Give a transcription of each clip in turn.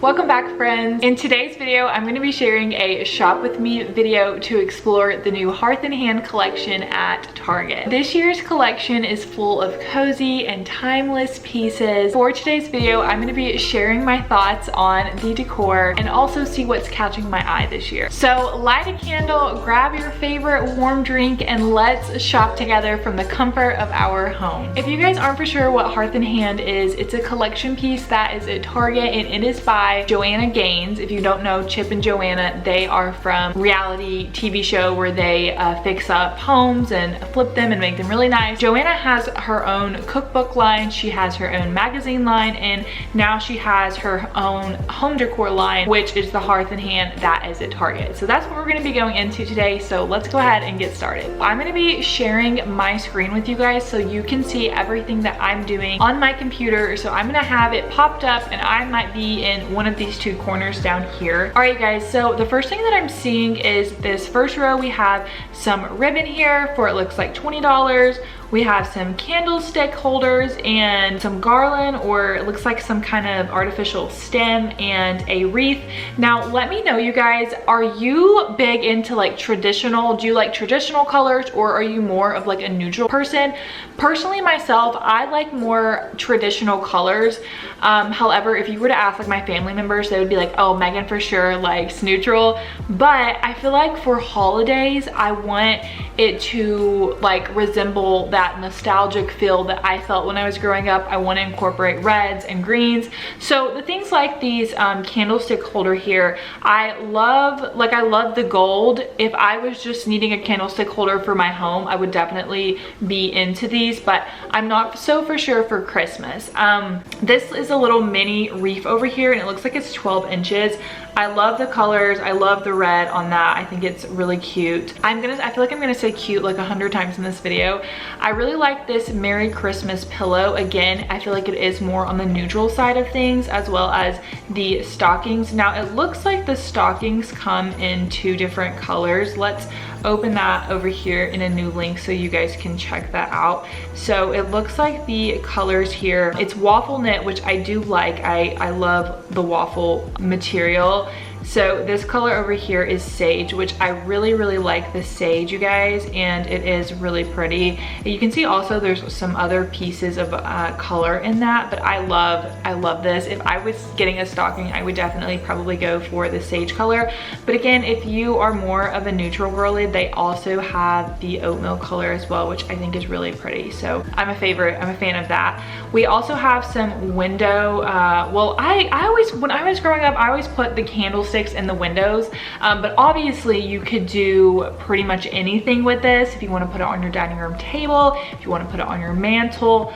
Welcome back, friends. In today's video, I'm going to be sharing a shop with me video to explore the new Hearth Hand collection at Target. This year's collection is full of cozy and timeless pieces. For today's video, I'm going to be sharing my thoughts on the decor and also see what's catching my eye this year. So light a candle, grab your favorite warm drink, and let's shop together from the comfort of our home. If you guys aren't for sure what Hearth Hand is, it's a collection piece that is at Target and it is by Joanna Gaines. If you don't know Chip and Joanna, they are from reality TV show where they fix up homes and flip them and make them really nice. Joanna has her own cookbook line, she has her own magazine line, and now she has her own home decor line, which is the Hearth Hand that is at Target. So that's what we're going to be going into today. So let's go ahead and get started. I'm going to be sharing my screen with you guys so you can see everything that I'm doing on my computer. So I'm going to have it popped up and I might be in one of these two corners down here. All right guys, so the first thing that I'm seeing is this first row. We have some ribbon here for, it looks like $20. We have some candlestick holders and some garland, or it looks like some kind of artificial stem and a wreath. Now let me know, you guys, are you big into like traditional? Do you like traditional colors, or are you more of like a neutral person? Personally, myself, I like more traditional colors. However, if you were to ask like my family members, they would be like, oh, Megan for sure likes neutral. But I feel like for holidays, I want it to like resemble that nostalgic feel that I felt when I was growing up. I want to incorporate reds and greens. So the things like these candlestick holder here, I love the gold. If I was just needing a candlestick holder for my home, I would definitely be into these, but I'm not so for sure for Christmas. This is a little mini wreath over here and it looks like it's 12 inches. I love the colors. I love the red on that. I think it's really cute. I feel like I'm gonna say cute like 100 times in this video. I really like this Merry Christmas pillow. Again, I feel like it is more on the neutral side of things, as well as the stockings. Now it looks like the stockings come in two different colors. Let's open that over here in a new link so you guys can check that out. So it looks like the colors here, it's waffle knit, which I do like. I love the waffle material. So this color over here is sage, which I really like the sage, you guys, and it is really pretty. And you can see also there's some other pieces of color in that, but I love this. If I was getting a stocking, I would definitely probably go for the sage color. But again, if you are more of a neutral girly, they also have the oatmeal color as well, which I think is really pretty. So I'm a fan of that. We also have some window, well, I always, when I was growing up, I always put the candlesticks in the windows, but obviously you could do pretty much anything with this. If you want to put it on your dining room table, if you want to put it on your mantle,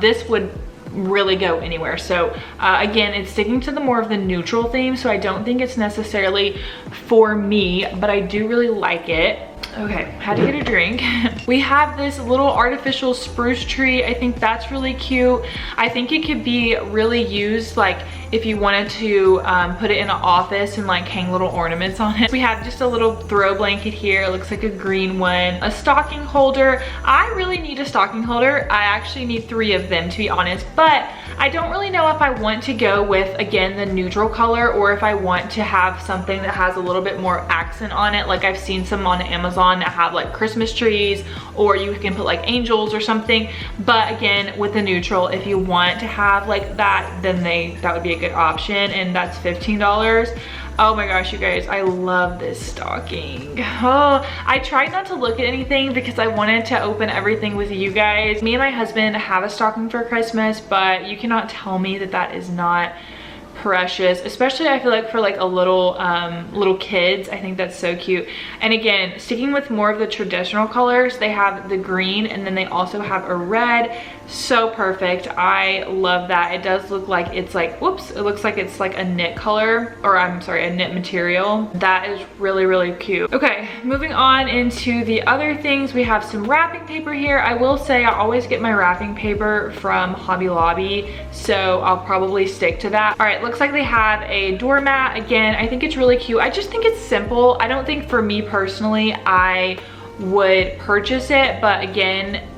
this would really go anywhere. So again, it's sticking to the more of the neutral theme, so I don't think it's necessarily for me, but I do really like it. Okay, had to get a drink. We have this little artificial spruce tree. I think that's really cute. I think it could be really used like if you wanted to put it in an office and like hang little ornaments on it. We have just a little throw blanket here. It looks like a green one. A stocking holder. I really need a stocking holder. I actually need 3 of them, to be honest, but I don't really know if I want to go with, again, the neutral color, or if I want to have something that has a little bit more accent on it. Like I've seen some on Amazon that have like Christmas trees, or you can put like angels or something. But again, with the neutral, if you want to have like that, then that would be a good option, and that's $15. Oh my gosh, you guys, I love this stocking. Oh, I tried not to look at anything because I wanted to open everything with you guys. Me and my husband have a stocking for Christmas, but you cannot tell me that that is not precious, especially I feel like for like a little kids. I think that's so cute. And again, sticking with more of the traditional colors, they have the green and then they also have a red. So perfect. I love that. It does look like it's like, whoops, it looks like it's like a knit color, or I'm sorry, a knit material. That is really cute. Okay, moving on into the other things. We have some wrapping paper here. I will say I always get my wrapping paper from Hobby Lobby, so I'll probably stick to that. All right, looks like they have a doormat. Again, I think it's really cute. I just think it's simple. I don't think for me personally, I would purchase it, but again,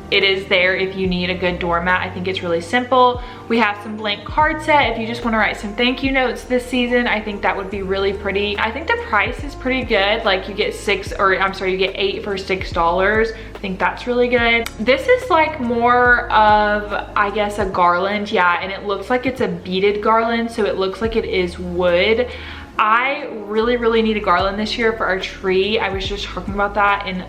it is there if you need a good doormat. I think it's really simple. We have some blank card set if you just want to write some thank you notes this season. I think that would be really pretty. I think the price is pretty good. Like you get you get 8 for $6. I think that's really good. This is like more of, I guess, a garland. Yeah, and it looks like it's a beaded garland, so it looks like it is wood. I really need a garland this year for our tree. I was just talking about that in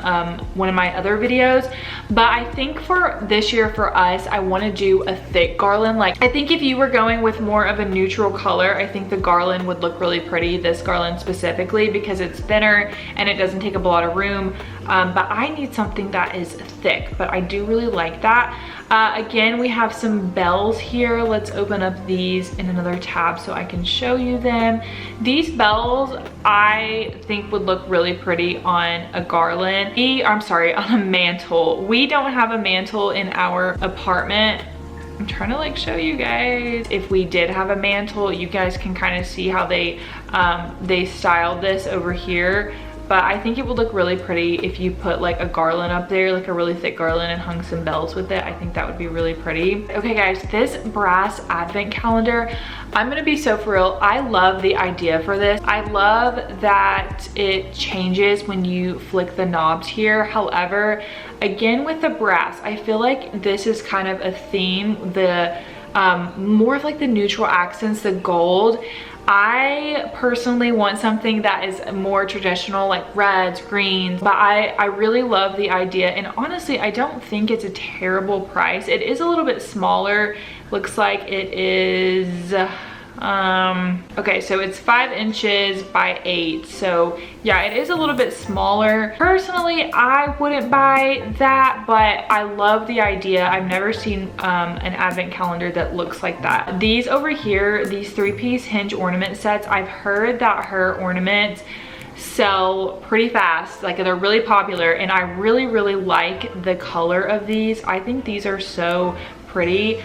one of my other videos, but I think for this year for us, I want to do a thick garland. Like I think if you were going with more of a neutral color, I think the garland would look really pretty, this garland specifically, because it's thinner and it doesn't take up a lot of room. But I need something that is thick, but I do really like that. Again, we have some bells here. Let's open up these in another tab so I can show you them. These bells I think would look really pretty on a garland. On a mantle. We don't have a mantle in our apartment. I'm trying to like show you guys. If we did have a mantle, you guys can kind of see how they styled this over here. But I think it would look really pretty if you put like a garland up there, like a really thick garland, and hung some bells with it. I think that would be really pretty. Okay guys, this brass advent calendar, I'm gonna be so for real. I love the idea for this. I love that it changes when you flick the knobs here. However, again with the brass, I feel like this is kind of a theme. The more of like the neutral accents, the gold. I personally want something that is more traditional, like reds, greens, but I really love the idea, and honestly I don't think it's a terrible price. It is a little bit smaller. Looks like it is okay, so it's 5 inches by 8, so yeah, it is a little bit smaller. Personally, I wouldn't buy that, but I love the idea. I've never seen an advent calendar that looks like that. These over here, these 3-piece hinge ornament sets, I've heard that her ornaments sell pretty fast, like they're really popular, and I really like the color of these. I think these are so pretty.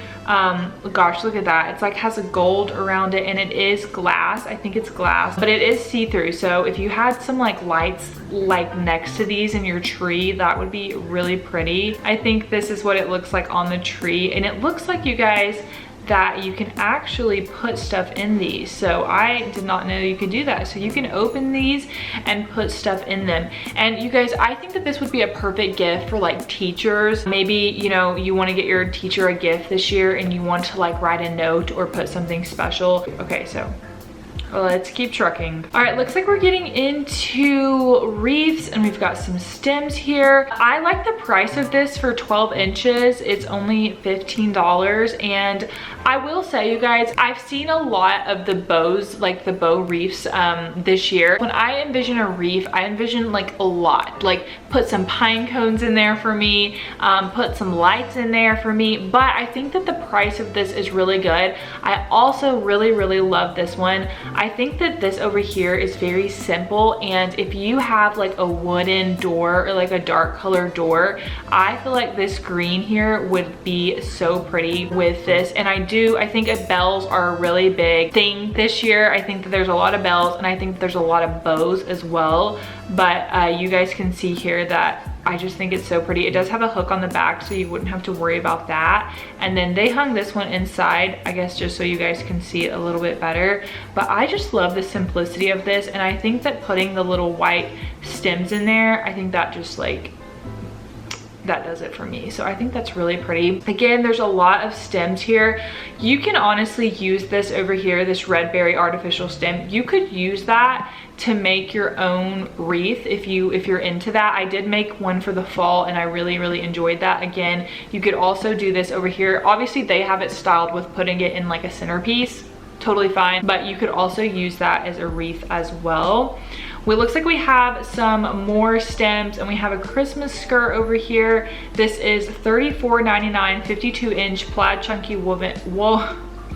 Gosh, look at that. It's like has a gold around it, and it is glass. I think it's glass, but it is see-through. So if you had some like lights like next to these in your tree, that would be really pretty. I think this is what it looks like on the tree, and it looks like, you guys, that you can actually put stuff in these. So I did not know you could do that. So you can open these and put stuff in them. And you guys, I think that this would be a perfect gift for like teachers. Maybe, you know, you want to get your teacher a gift this year and you want to like write a note or put something special. Okay, so let's keep trucking. All right, looks like we're getting into wreaths, and we've got some stems here. I like the price of this for 12 inches. It's only $15, and I will say, you guys, I've seen a lot of the bows, like the bow wreaths this year. When I envision a wreath, I envision like a lot. Like put some pine cones in there for me, put some lights in there for me, but I think that the price of this is really good. I also really love this one. I think that this over here is very simple, and if you have like a wooden door or like a dark color door, I feel like this green here would be so pretty with this. And I think bells are a really big thing this year. I think that there's a lot of bells, and I think there's a lot of bows as well, but you guys can see here that I just think it's so pretty. It does have a hook on the back, so you wouldn't have to worry about that. And then they hung this one inside, I guess, just so you guys can see it a little bit better. But I just love the simplicity of this, and I think that putting the little white stems in there, I think that just like, that does it for me. So I think that's really pretty. Again, there's a lot of stems here. You can honestly use this over here, this red berry artificial stem. You could use that to make your own wreath if you're into that. I did make one for the fall, and I really enjoyed that. Again, you could also do this over here. Obviously they have it styled with putting it in like a centerpiece, totally fine, but you could also use that as a wreath as well. It looks like we have some more stems, and we have a Christmas skirt over here. This is $34.99, 52-inch plaid chunky woven,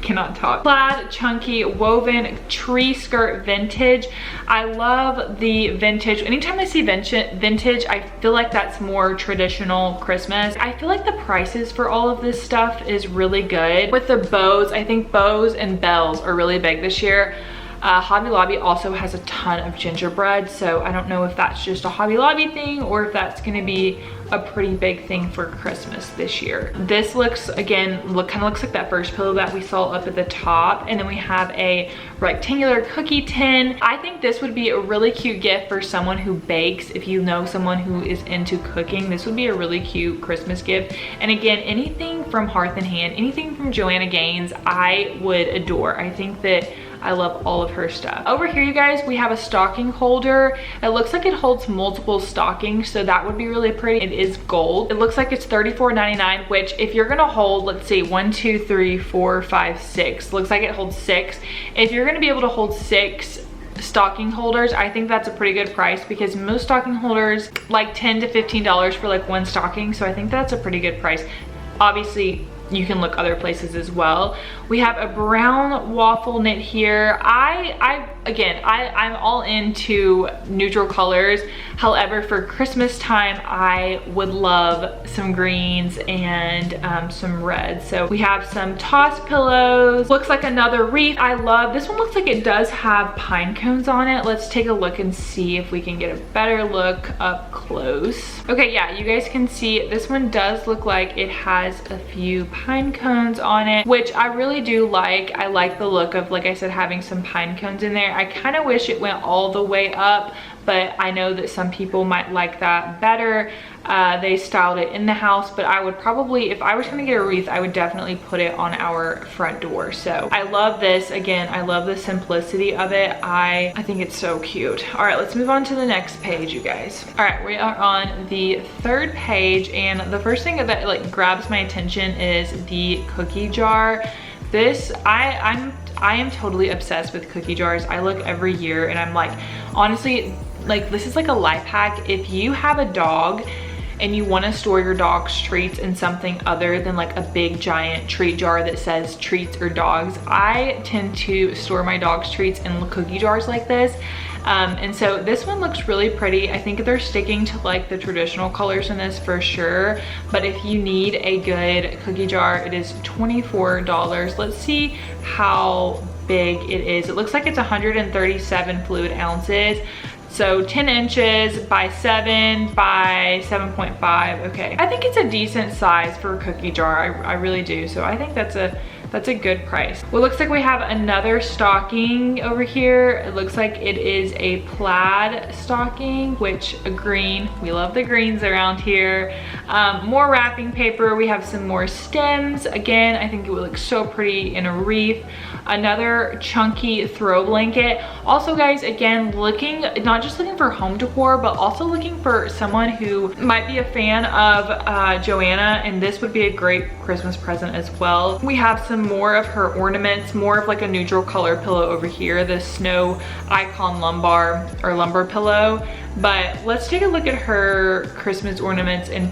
plaid chunky woven tree skirt vintage. I love the vintage. Anytime I see vintage, I feel like that's more traditional Christmas. I feel like the prices for all of this stuff is really good. With the bows, I think bows and bells are really big this year. Hobby Lobby also has a ton of gingerbread, so I don't know if that's just a Hobby Lobby thing or if that's gonna be a pretty big thing for Christmas this year. This looks, again, kind of looks like that first pillow that we saw up at the top. And then we have a rectangular cookie tin. I think this would be a really cute gift for someone who bakes. If you know someone who is into cooking, this would be a really cute Christmas gift. And again, anything from Hearth Hand, anything from Joanna Gaines, I would adore. I think that I love all of her stuff. Over here, you guys, we have a stocking holder. It looks like it holds multiple stockings, so that would be really pretty. It is gold. It looks like it's $34.99, which if you're gonna hold, let's see, 1, 2, 3, 4, 5, 6. Looks like it holds 6. If you're gonna be able to hold 6 stocking holders, I think that's a pretty good price, because most stocking holders like $10 to $15 for like one stocking, so I think that's a pretty good price. Obviously, you can look other places as well. We have a brown waffle knit here. I'm all into neutral colors. However, for Christmas time, I would love some greens and some reds. So we have some toss pillows. Looks like another wreath. I love, this one looks like it does have pine cones on it. Let's take a look and see if we can get a better look up close. Okay, yeah, you guys can see this one does look like it has a few pine cones on it, which I really do like. I like the look of, like I said, having some pine cones in there. I kind of wish it went all the way up, but I know that some people might like that better. They styled it in the house, but I would probably, if I was gonna get a wreath, I would definitely put it on our front door. So I love this. Again, I love the simplicity of it. I think it's so cute. All right, let's move on to the next page, you guys. All right, we are on the third page, and the first thing that like grabs my attention is the cookie jar. This, I am totally obsessed with cookie jars. I look every year and I'm like, honestly, like this is like a life hack. If you have a dog and you want to store your dog's treats in something other than like a big giant treat jar that says treats or dogs, I tend to store my dog's treats in cookie jars like this. And so this one looks really pretty. I think they're sticking to like the traditional colors in this for sure. But if you need a good cookie jar, it is $24. Let's see how big it is. It looks like it's 137 fluid ounces. So 10 inches by 7 by 7.5. Okay, I think it's a decent size for a cookie jar. I really do. So I think that's a good price. Well, it looks like we have another stocking over here. It looks like it is a plaid stocking, which a green. We love the greens around here. More wrapping paper. We have some more stems. Again, I think it would look so pretty in a wreath. Another chunky throw blanket. Also, guys, again, not just looking for home decor, but also looking for someone who might be a fan of Joanna, and this would be a great Christmas present as well. We have some more of her ornaments, more of like a neutral color pillow over here, the snow icon lumbar pillow. But let's take a look at her Christmas ornaments in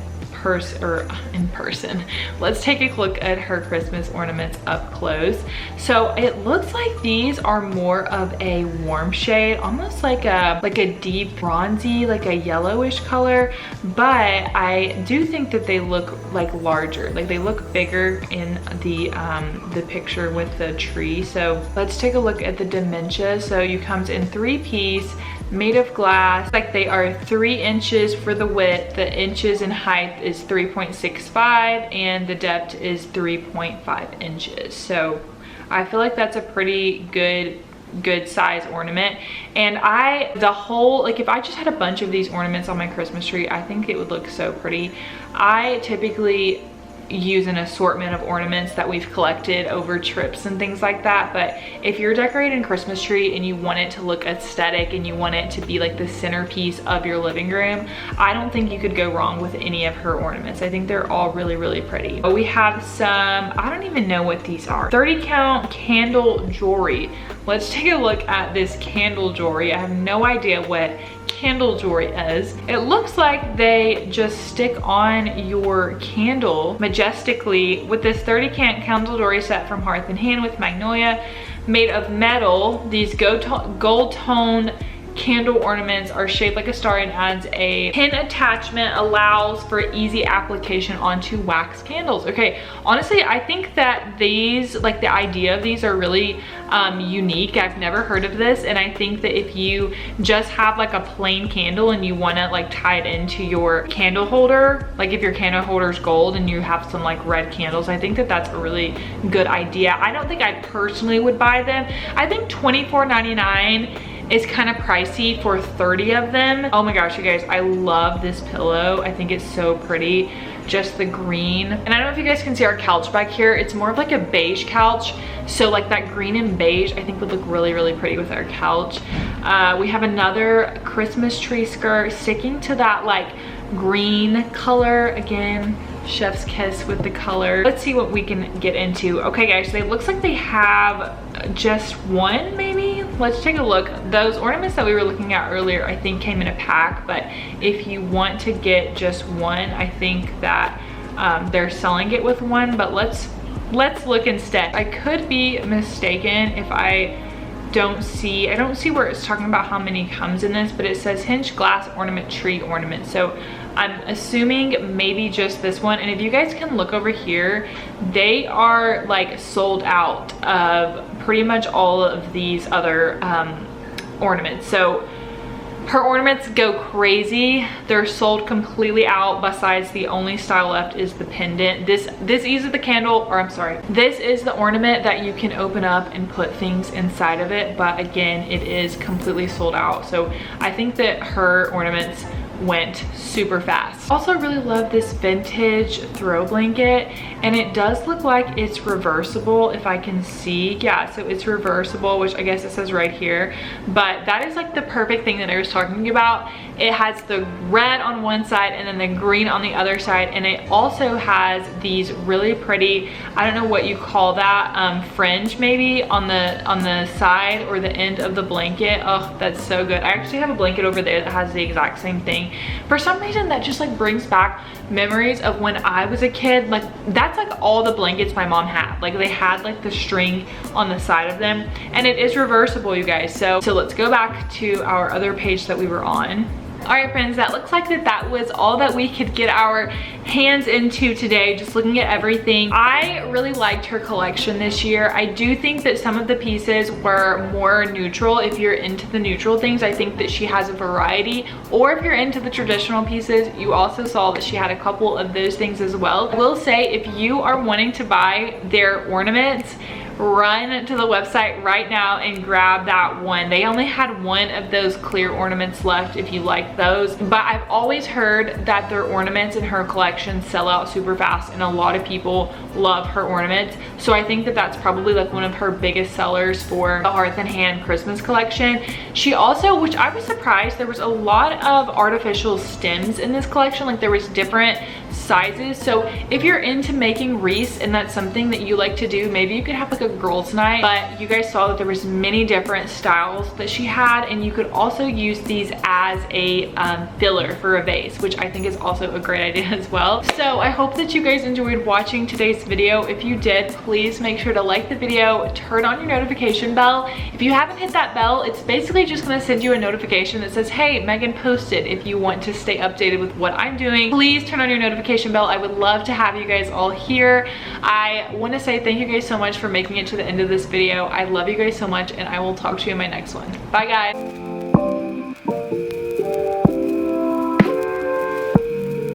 person. Let's take a look at her Christmas ornaments up close. So it looks like these are more of a warm shade, almost like a deep bronzy, like a yellowish color, but I do think that they look like larger, like they look bigger in the picture with the tree. So let's take a look at the dimensions. So you comes in 3-piece, made of glass. Like they are 3 inches for the width, the inches in height is 3.65, and the depth is 3.5 inches. So I feel like that's a pretty good size ornament. And like if I just had a bunch of these ornaments on my Christmas tree, I think it would look so pretty. I typically use an assortment of ornaments that we've collected over trips and things like that, but if you're decorating a Christmas tree and you want it to look aesthetic and you want it to be like the centerpiece of your living room, I don't think you could go wrong with any of her ornaments. I think they're all really pretty. But we have some, I don't even know what these are, 30 count candle jewelry. Let's take a look at this candle jewelry. I have no idea what candle jewelry is. It looks like they just stick on your candle majestically with this 30 count candle jewelry set from Hearth Hand with magnolia, made of metal. These gold tone candle ornaments are shaped like a star and adds a pin attachment, allows for easy application onto wax candles. Okay, honestly, I think that these, like the idea of these are really unique. I've never heard of this, and I think that if you just have like a plain candle and you want to like tie it into your candle holder, like if your candle holder is gold and you have some like red candles, I think that that's a really good idea. I don't think I personally would buy them. I think $24.99 is kind of pricey for 30 of them. Oh my gosh, you guys, I love this pillow. I think it's so pretty. Just the green. And I don't know if you guys can see our couch back here. It's more of like a beige couch. So like that green and beige, I think would look really, really pretty with our couch. We have another Christmas tree skirt sticking to that like green color. Again, chef's kiss with the color. Let's see what we can get into. Okay guys, so it looks like they have just one maybe. Let's take a look. Those ornaments that we were looking at earlier I think came in a pack, but if you want to get just one, I think that they're selling it with one, but let's look instead. I could be mistaken if I don't see where it's talking about how many comes in this, but it says hinged glass ornament tree ornament. So I'm assuming maybe just this one. And if you guys can look over here, they are like sold out of pretty much all of these other ornaments. So her ornaments go crazy. They're sold completely out. Besides, the only style left is the pendant. This is the candle, or I'm sorry, this is the ornament that you can open up and put things inside of it, but again, it is completely sold out. So I think that her ornaments went super fast. Also, really love this vintage throw blanket, and it does look like it's reversible if I can see. Yeah, so it's reversible, which I guess it says right here, but that is like the perfect thing that I was talking about. It has the red on one side and then the green on the other side, and it also has these really pretty, I don't know what you call that, fringe maybe on the side or the end of the blanket. Oh, that's so good. I actually have a blanket over there that has the exact same thing. For some reason, that just like brings back memories of when I was a kid. Like that's like all the blankets my mom had. Like they had like the string on the side of them, and it is reversible, you guys. So let's go back to our other page that we were on. All right, friends, that looks like that was all that we could get our hands into today, just looking at everything. I really liked her collection this year. I do think that some of the pieces were more neutral. If you're into the neutral things, I think that she has a variety. Or if you're into the traditional pieces, you also saw that she had a couple of those things as well. I will say, if you are wanting to buy their ornaments, run to the website right now and grab that one. They only had one of those clear ornaments left if you like those, but I've always heard that their ornaments in her collection sell out super fast, and a lot of people love her ornaments. So I think that that's probably like one of her biggest sellers for the Hearth Hand Christmas collection. She also, which I was surprised, there was a lot of artificial stems in this collection. Like there was different sizes. So if you're into making wreaths and that's something that you like to do, maybe you could have like a girls' night. But you guys saw that there was many different styles that she had, and you could also use these as a filler for a vase, which I think is also a great idea as well. So I hope that you guys enjoyed watching today's video. If you did, please make sure to like the video, turn on your notification bell. If you haven't hit that bell, it's basically just going to send you a notification that says, hey, Megan posted. If you want to stay updated with what I'm doing, please turn on your notification bell. I would love to have you guys all here. I want to say thank you guys so much for making it to the end of this video. I love you guys so much, and I will talk to you in my next one. Bye guys.